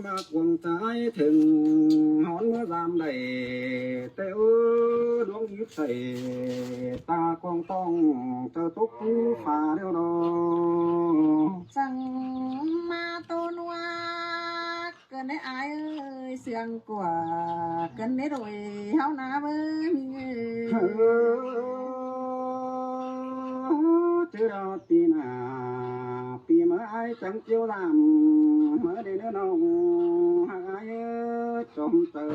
มากวงใจถึงหอนเมื่อรามได้แต่ดวงยึดใส่ตากองต้องเจอตุกฝ่าเดียวดอจังมาตัวนัวเกินได้อายเอ้ยเสียงกว่าเกินได้รวยเฮาหน้าเบ้อมีเงิเจอเราตีนาปีเมื่อไอ้จังเจียวลำเมื่อได้เนื้อน้องหายจมเตอ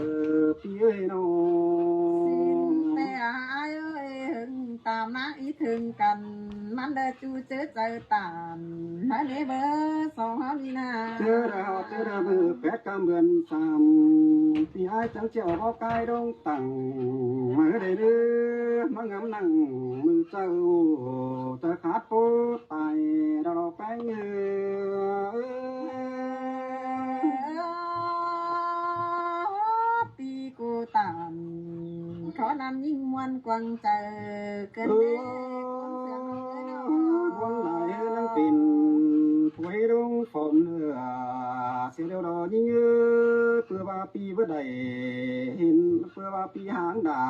ปีเอ้ยน้อสินงแต่อายเอ้ยหึงตามนักอีถึงกันมันเด้อจูเจอเจอตามมาเด้เบ้อสองเฮานี่นา เจอเรามือแปดกำเบือนสามปีไอ้จังเจียวบอกกายดงตังเมื่อได้เนื้อมางำนั่งมือเจ้าจะขาดโปตายเราแป้งเงปีกูตามขอนั้นยิ่งมวนกวางเจอเกิน เอ เด้ วันไหนนั่งปิ่นถวยดงฝนเนื้อเสียเดียวดอยิ่งเพื่อว่าปีเมื่อใดเห็นเพื่อว่าปีหางด่า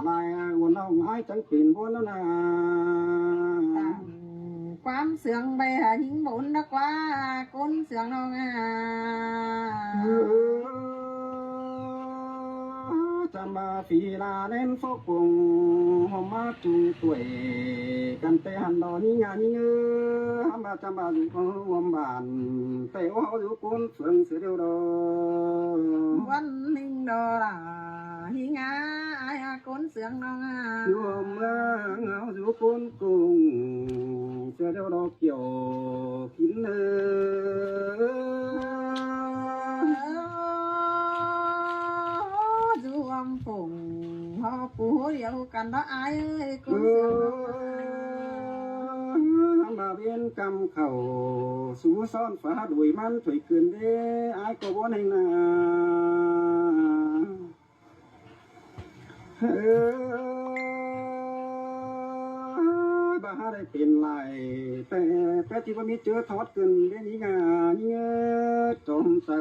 ลายวันน้องไอ้จังปิ่นวันแล้วนะ ความเสื่องไปหาหิงบุญนักว่าก้นเสื่องน้องจำมาฟีลาเล่นฟกปุงหอมมาจูตัวยกันไปหันดอนี่งานนี่ทำมาจำมาอยู่ของวมบานไปว่าอยู่ก้นเฟืองเสียเดียวดอ วันนิ่งดอล่ะหิงอายก้นเสื่องน้องอยู่เมืองเอาอยู่ก้นกุ้งเสียเดียวดอเกี่ยวกินรวมผงพอปูเดียวกันเนาะอายเอ้ยก้นเสื่องน้อง มาเวียนกำเข่าสู่ซ้อนฟ้าด้วยมันถอยขึ้นเด้อายก็บ่ในนาบ้าได้เป็นไรแต่ที่ว่ามีเจอทอดขึ้นเด้นี่งานี่จมเตอ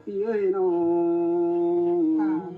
พี่เอ้ยน้อง